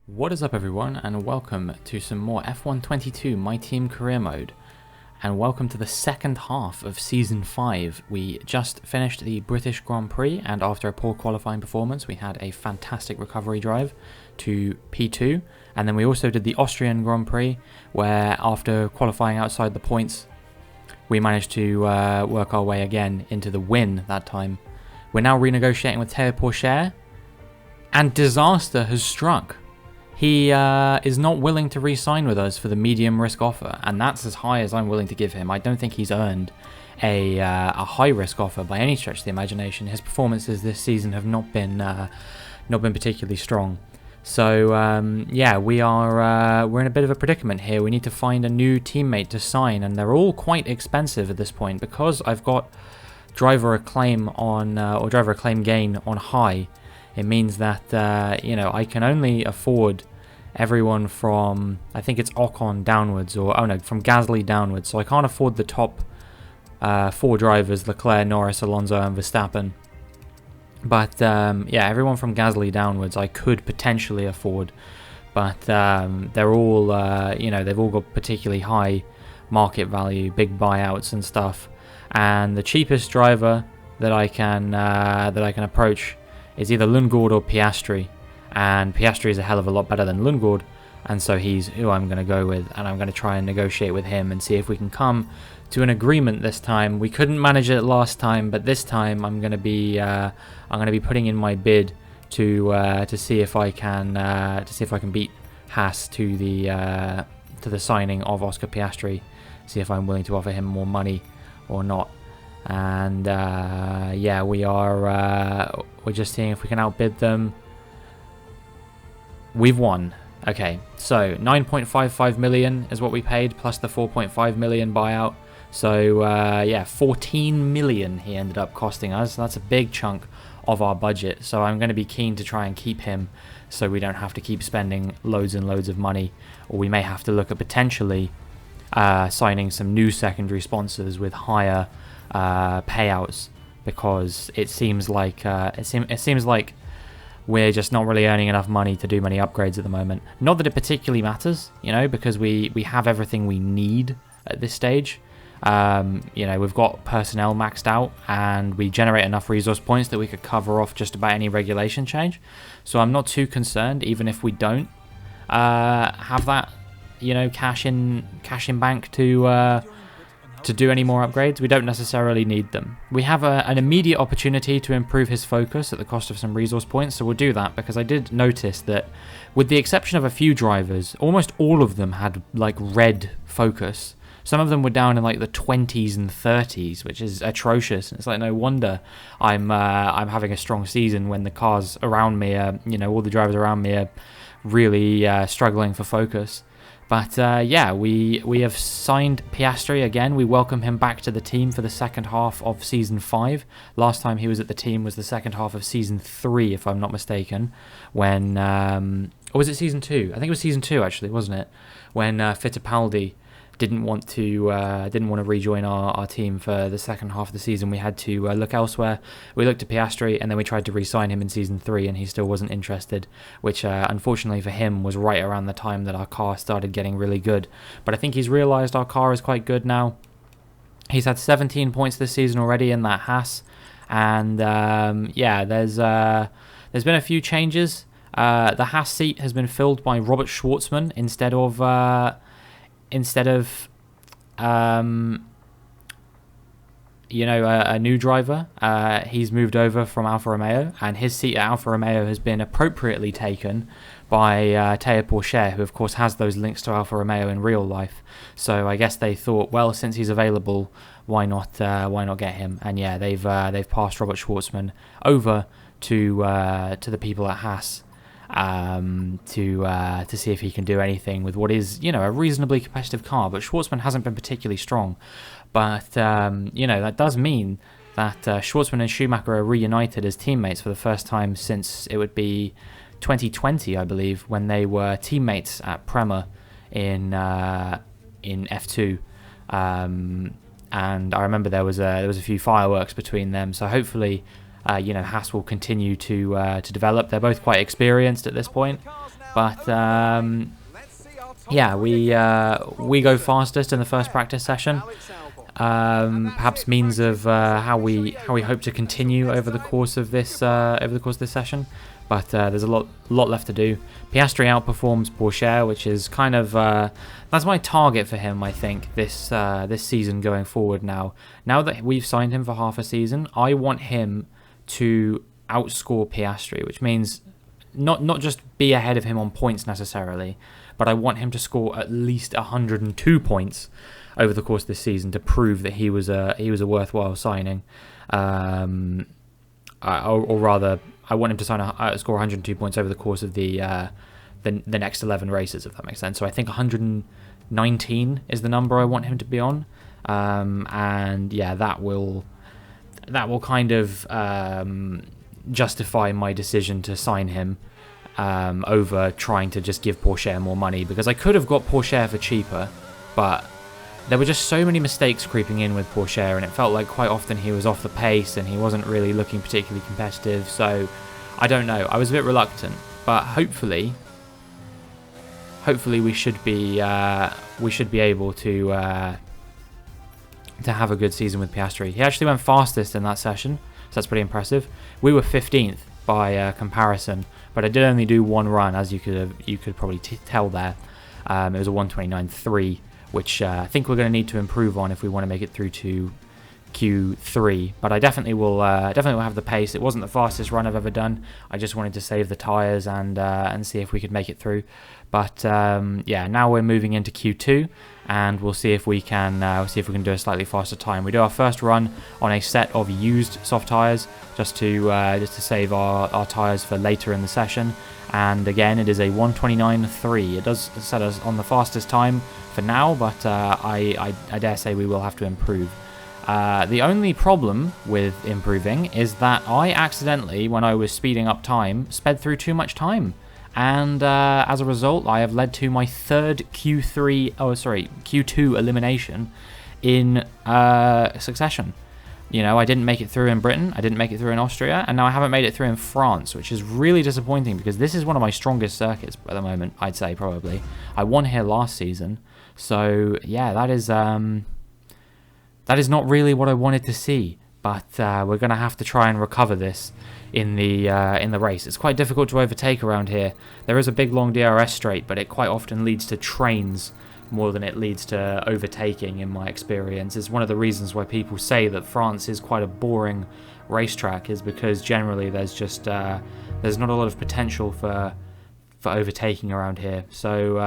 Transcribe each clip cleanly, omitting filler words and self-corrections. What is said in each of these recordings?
What is up everyone, and welcome to some more F122 My Team Career Mode, and welcome to the second half of Season 5. We just finished the British Grand Prix, and after a poor qualifying performance we had a fantastic recovery drive to P2, and then we also did the Austrian Grand Prix, where after qualifying outside the points we managed to work our way again into the win that time. We're now renegotiating with Théo Pourchaire, and disaster has struck. He is not willing to re-sign with us for the medium risk offer, and that's as high as I'm willing to give him. I don't think he's earned a high risk offer by any stretch of the imagination. His performances this season have not been particularly strong. So yeah, we're in a bit of a predicament here. We need to find a new teammate to sign, and they're all quite expensive at this point because I've got driver acclaim on or driver acclaim gain on high. It means that, you know, I can only afford everyone from, I think it's Ocon downwards, or, oh no, from Gasly downwards. So I can't afford the top 4 drivers, Leclerc, Norris, Alonso and Verstappen. But, yeah, everyone from Gasly downwards I could potentially afford. But they're all, you know, they've all got particularly high market value, big buyouts and stuff. And the cheapest driver that I can approach is either Lundgaard or Piastri, and Piastri is a hell of a lot better than Lundgaard, and so he's who I'm going to go with, and I'm going to try and negotiate with him and see if we can come to an agreement this time. We couldn't manage it last time, but this time I'm going to be putting in my bid to see if I can beat Haas to the signing of Oscar Piastri, see if I'm willing to offer him more money or not. And yeah, we're just seeing if we can outbid them. We've won. Okay, so 9.55 million is what we paid, plus the 4.5 million buyout. So yeah, 14 million he ended up costing us. That's a big chunk of our budget. So I'm going to be keen to try and keep him, so we don't have to keep spending loads and loads of money, or we may have to look at potentially signing some new secondary sponsors with higher payouts, because it seems like we're just not really earning enough money to do many upgrades at the moment. Not that it particularly matters, you know, because we have everything we need at this stage. You know, we've got personnel maxed out, and we generate enough resource points that we could cover off just about any regulation change. So I'm not too concerned, even if we don't have that, you know, cash in bank to do any more upgrades. We don't necessarily need them. We have an immediate opportunity to improve his focus at the cost of some resource points, so we'll do that, because I did notice that with the exception of a few drivers, almost all of them had like red focus. Some of them were down in like the 20s and 30s, which is atrocious. It's like, no wonder I'm having a strong season when the cars around me are, you know, all the drivers around me are really struggling for focus. But yeah, we have signed Piastri again. We welcome him back to the team for the second half of Season 5. Last time he was at the team was the second half of Season 3, if I'm not mistaken. When, or was it Season 2? I think it was Season 2, actually, wasn't it? When Fittipaldi didn't want to rejoin our team for the second half of the season. We had to look elsewhere. We looked at Piastri, and then we tried to re-sign him in Season 3, and he still wasn't interested, which unfortunately for him was right around the time that our car started getting really good. But I think he's realised our car is quite good now. He's had 17 points this season already in that Haas, and yeah, there's been a few changes. The Haas seat has been filled by Robert Schwartzman instead of you know, a new driver. He's moved over from Alfa Romeo, and his seat at Alfa Romeo has been appropriately taken by Théo Pourchaire, who of course has those links to Alfa Romeo in real life. So I guess they thought, well, since he's available, why not get him? And yeah, they've passed Robert Schwartzman over to the people at Haas to see if he can do anything with what is, you know, a reasonably competitive car. But Schwartzman hasn't been particularly strong. But you know, that does mean that Schwartzman and Schumacher are reunited as teammates for the first time since it would be 2020, I believe, when they were teammates at Prema in F2. And I remember there was a few fireworks between them. So hopefully, you know, Haas will continue to develop. They're both quite experienced at this point, But yeah, we go fastest in the first practice session. Perhaps means of how we hope to continue over the course of this session. But there's a lot left to do. Piastri outperforms Pourchaire, which is kind of that's my target for him. I think this season going forward. Now that we've signed him for half a season, I want him to outscore Piastri, which means not just be ahead of him on points necessarily, but I want him to score at least 102 points over the course of this season to prove that he was a worthwhile signing, or rather, I want him to score 102 points over the course of the next 11 races, if that makes sense. So I think 119 is the number I want him to be on, and yeah, that will kind of justify my decision to sign him over trying to just give Pourchaire more money, because I could have got Pourchaire for cheaper, but there were just so many mistakes creeping in with Pourchaire, and it felt like quite often he was off the pace and he wasn't really looking particularly competitive. So I don't know, I was a bit reluctant, but hopefully we should be able to have a good season with Piastri. He actually went fastest in that session, so that's pretty impressive. We were 15th by comparison, but I did only do one run, as you could probably tell there. It was a 1:29.3, which I think we're going to need to improve on if we want to make it through to Q3. But I definitely will have the pace. It wasn't the fastest run I've ever done. I just wanted to save the tyres and see if we could make it through. But yeah, now we're moving into Q2, and we'll see if we can do a slightly faster time. We do our first run on a set of used soft tyres, just to save our tyres for later in the session. And again, it is a 1:29.3. It does set us on the fastest time for now, but I dare say we will have to improve. The only problem with improving is that I accidentally, when I was speeding up time, sped through too much time. And as a result, I have led to my third Q2 elimination in succession. You know, I didn't make it through in Britain, I didn't make it through in Austria, and now I haven't made it through in France, which is really disappointing because this is one of my strongest circuits at the moment, I'd say, probably. I won here last season, so yeah, that is not really what I wanted to see, but we're going to have to try and recover this in the race. It's quite difficult to overtake around here. There is a big long DRS straight, but it quite often leads to trains more than it leads to overtaking, in my experience. It's one of the reasons why people say that France is quite a boring racetrack, is because generally there's just there's not a lot of potential for overtaking around here. So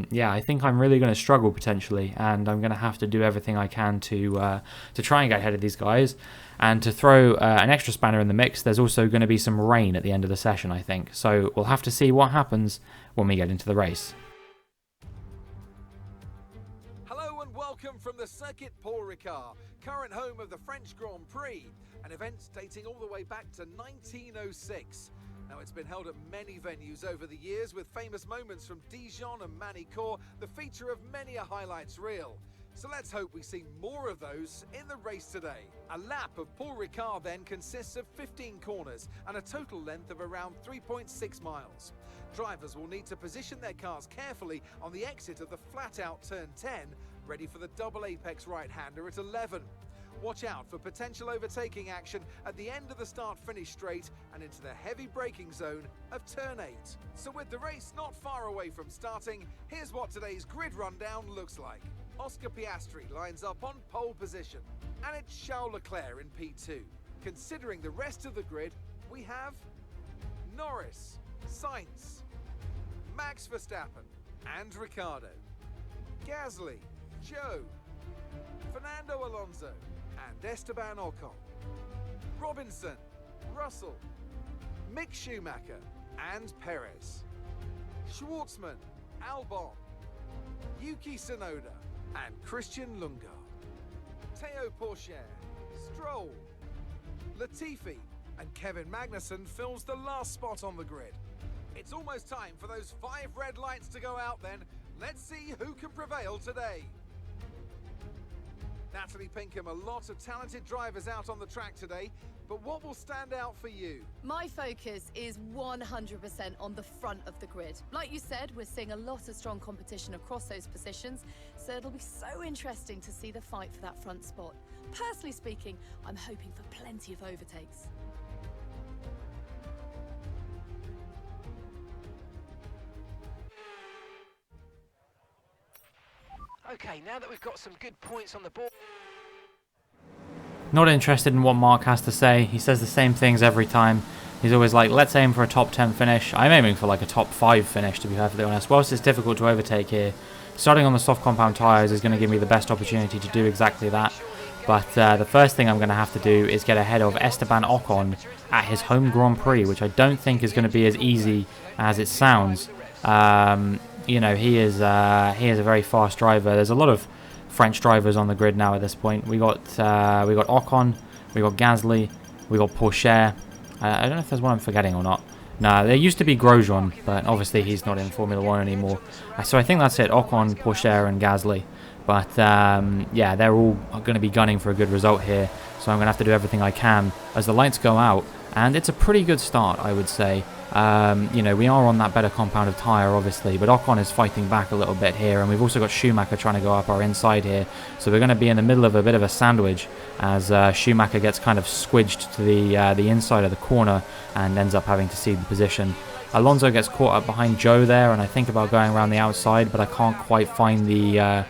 yeah, I think I'm really going to struggle potentially, and I'm going to have to do everything I can to try and get ahead of these guys. And to throw an extra spanner in the mix, there's also going to be some rain at the end of the session, I think. So we'll have to see what happens when we get into the race. Welcome from the Circuit Paul Ricard, current home of the French Grand Prix, an event dating all the way back to 1906. Now, it's been held at many venues over the years, with famous moments from Dijon and Manicourt the feature of many a highlights reel. So let's hope we see more of those in the race today. A lap of Paul Ricard then consists of 15 corners and a total length of around 3.6 miles. Drivers will need to position their cars carefully on the exit of the flat-out turn 10, ready for the double apex right-hander at 11. Watch out for potential overtaking action at the end of the start-finish straight and into the heavy braking zone of turn 8. So with the race not far away from starting, here's what today's grid rundown looks like. Oscar Piastri lines up on pole position, and it's Charles Leclerc in P2. Considering the rest of the grid, we have Norris, Sainz, Max Verstappen and Ricciardo, Gasly, Joe, Fernando Alonso and Esteban Ocon, Robinson, Russell, Mick Schumacher and Perez, Schwartzman, Albon, Yuki Tsunoda and Christian Lundgaard, Théo Pourchaire, Stroll, Latifi and Kevin Magnussen fills the last spot on the grid. It's almost time for those 5 red lights to go out then. Let's see who can prevail today. Natalie Pinkham, a lot of talented drivers out on the track today. But what will stand out for you? My focus is 100% on the front of the grid. Like you said, we're seeing a lot of strong competition across those positions, so it'll be so interesting to see the fight for that front spot. Personally speaking, I'm hoping for plenty of overtakes. Okay, now that we've got some good points on the board. Not interested in what Mark has to say. He says the same things every time. He's always like, let's aim for a top 10 finish. I'm aiming for like a top 5 finish, to be perfectly honest. Whilst it's difficult to overtake here, starting on the soft compound tyres is going to give me the best opportunity to do exactly that. But the first thing I'm going to have to do is get ahead of Esteban Ocon at his home Grand Prix, which I don't think is going to be as easy as it sounds. You know, he is a very fast driver. There's a lot of French drivers on the grid now at this point. We got Ocon, we got Gasly, we got Porsche. I don't know if there's one I'm forgetting or not. No, there used to be Grosjean, but obviously he's not in Formula 1 anymore. So I think that's it, Ocon, Porsche and Gasly. But yeah, they're all going to be gunning for a good result here. So I'm going to have to do everything I can as the lights go out. And it's a pretty good start, I would say. You know, we are on that better compound of tyre, obviously, but Ocon is fighting back a little bit here, and we've also got Schumacher trying to go up our inside here, so we're going to be in the middle of a bit of a sandwich as Schumacher gets kind of squidged to the inside of the corner and ends up having to cede the position. Alonso gets caught up behind Joe there, and I think about going around the outside, but I can't quite find the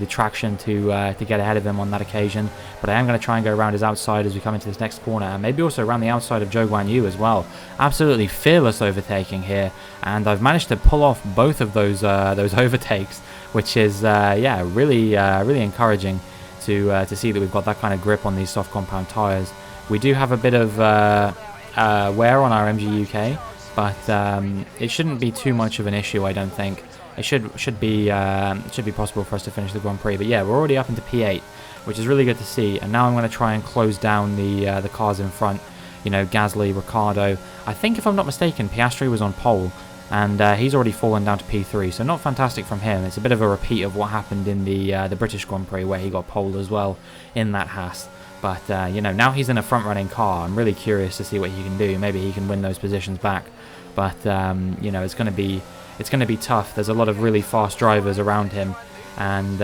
traction to get ahead of him on that occasion. But I am going to try and go around his outside as we come into this next corner, and maybe also around the outside of Zhou Guanyu as well. Absolutely fearless overtaking here, and I've managed to pull off both of those overtakes, which is yeah, really encouraging to see that we've got that kind of grip on these soft compound tyres. We do have a bit of wear on our MG UK, but it shouldn't be too much of an issue, I don't think. It should be possible for us to finish the Grand Prix. But yeah, we're already up into P8, which is really good to see. And now I'm going to try and close down the cars in front. You know, Gasly, Ricciardo. I think if I'm not mistaken, Piastri was on pole, and he's already fallen down to P3. So not fantastic from him. It's a bit of a repeat of what happened in the British Grand Prix, where he got pole as well in that Haas. But you know, now he's in a front-running car. I'm really curious to see what he can do. Maybe he can win those positions back. But you know, it's going to be tough. There's a lot of really fast drivers around him, and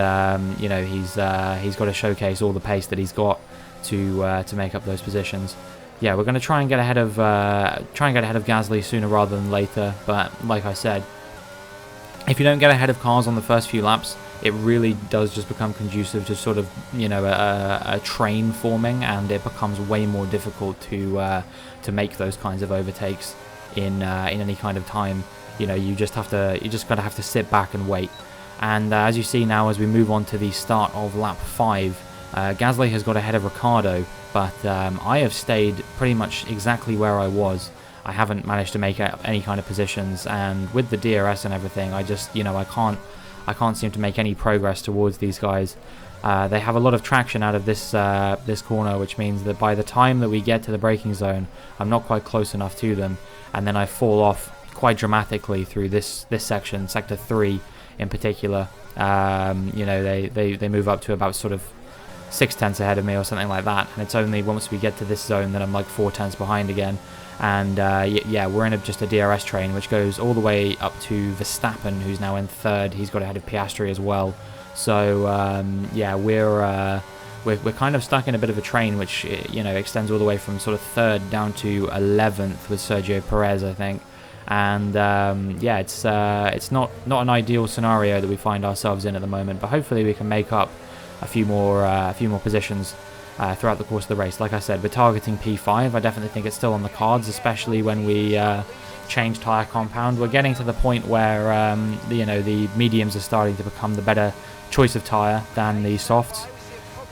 you know, he's got to showcase all the pace that he's got to make up those positions. Yeah, we're going to try and get ahead of Gasly sooner rather than later. But like I said, if you don't get ahead of cars on the first few laps, it really does just become conducive to sort of, you know, a train forming, and it becomes way more difficult to make those kinds of overtakes in any kind of time. You know, you just gotta have to sit back and wait. And as you see now, as we move on to the start of lap 5, Gasly has got ahead of Ricciardo, but I have stayed pretty much exactly where I was. I haven't managed to make any kind of positions, and with the DRS and everything, I just, you know, I can't seem to make any progress towards these guys. They have a lot of traction out of this corner, which means that by the time that we get to the braking zone, I'm not quite close enough to them, and then I fall off quite dramatically through this section, sector 3 in particular. You know, they move up to about sort of 6/10 ahead of me or something like that, and it's only once we get to this zone that I'm like 4/10 behind again. And yeah, we're in just a DRS train which goes all the way up to Verstappen, who's now in 3rd. He's got ahead of Piastri as well. So yeah, we're kind of stuck in a bit of a train which, you know, extends all the way from sort of 3rd down to 11th with Sergio Perez, I think. And yeah, it's not an ideal scenario that we find ourselves in at the moment, but hopefully we can make up a few more positions throughout the course of the race. Like I said, we're targeting P5. I definitely think it's still on the cards, especially when we change tyre compound. We're getting to the point where you know, the mediums are starting to become the better choice of tyre than the softs.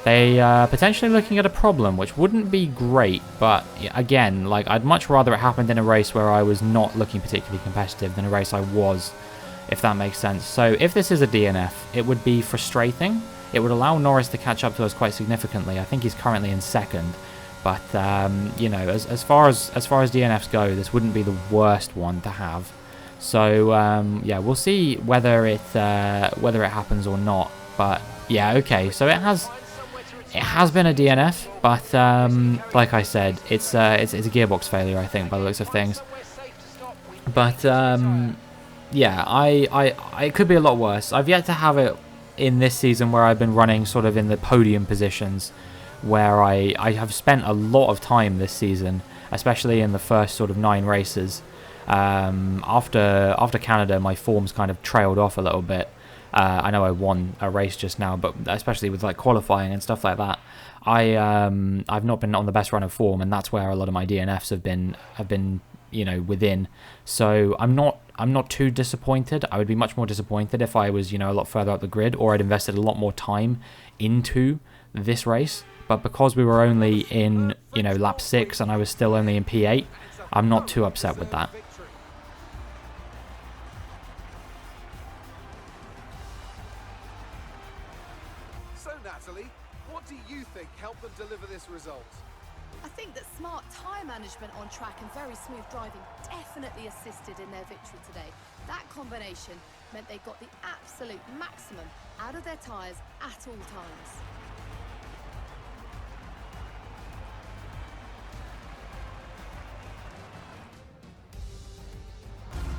They are potentially looking at a problem, which wouldn't be great, but again, like, I'd much rather it happened in a race where I was not looking particularly competitive than a race I was, if that makes sense. So if this is a DNF, it would be frustrating. It would allow Norris to catch up to us quite significantly. I think he's currently in 2nd, but you know, as far as DNFs go, this wouldn't be the worst one to have. So yeah, we'll see whether it happens or not. But yeah, okay, so it It has been a DNF, but like I said, it's a gearbox failure, I think, by the looks of things. But yeah, it could be a lot worse. I've yet to have it in this season where I've been running sort of in the podium positions, where I have spent a lot of time this season, especially in the first sort of 9 races. After Canada, my form's kind of trailed off a little bit. I know I won a race just now, but especially with like qualifying and stuff like that, I've not been on the best run of form, and that's where a lot of my DNFs have been you know, within. So I'm not too disappointed. I would be much more disappointed if I was, you know, a lot further up the grid, or I'd invested a lot more time into this race. But because we were only in, you know, lap 6 and I was still only in P8, I'm not too upset with that. So Natalie, what do you think helped them deliver this result? I think that smart tyre management on track and very smooth driving definitely assisted in their victory today. That combination meant they got the absolute maximum out of their tyres at all times.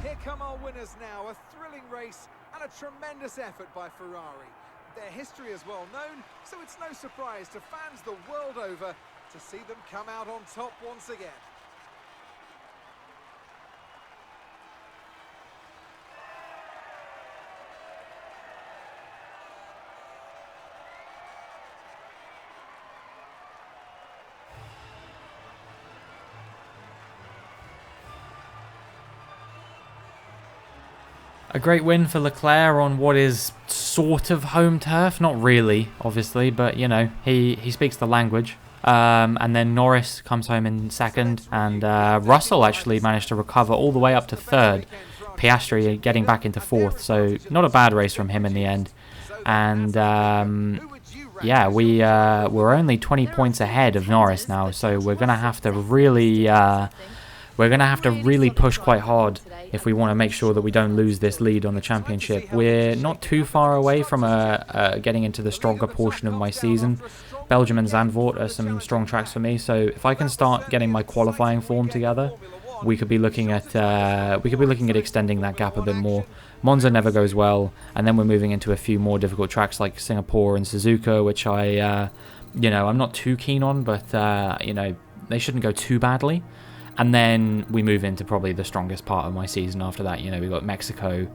Here come our winners now, a thrilling race and a tremendous effort by Ferrari. Their history is well known, so it's no surprise to fans the world over to see them come out on top once again. A great win for Leclerc on what is sort of home turf. Not really, obviously, but, you know, he speaks the language. And then Norris comes home in second, and Russell actually managed to recover all the way up to third. Piastri getting back into fourth, so not a bad race from him in the end. And yeah, we're only 20 points ahead of Norris now, so we're gonna have to really push quite hard if we want to make sure that we don't lose this lead on the championship. We're not too far away from getting into the stronger portion of my season. Belgium and Zandvoort are some strong tracks for me, so if I can start getting my qualifying form together, we could be looking at extending that gap a bit more. Monza never goes well, and then we're moving into a few more difficult tracks like Singapore and Suzuka, which I'm not too keen on, but they shouldn't go too badly. And then we move into probably the strongest part of my season after that. You know, we've got Mexico,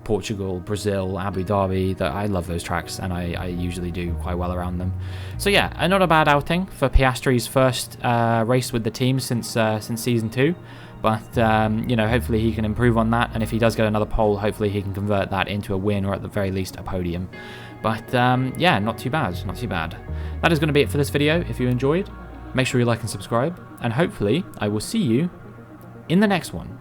Portugal, Brazil, Abu Dhabi. I love those tracks, and I usually do quite well around them. So yeah, not a bad outing for Piastri's first race with the team since season 2. But hopefully he can improve on that, and if he does get another pole, hopefully he can convert that into a win, or at the very least a podium. But yeah, not too bad. That is going to be it for this video. If you enjoyed, make sure you like and subscribe, and hopefully I will see you in the next one.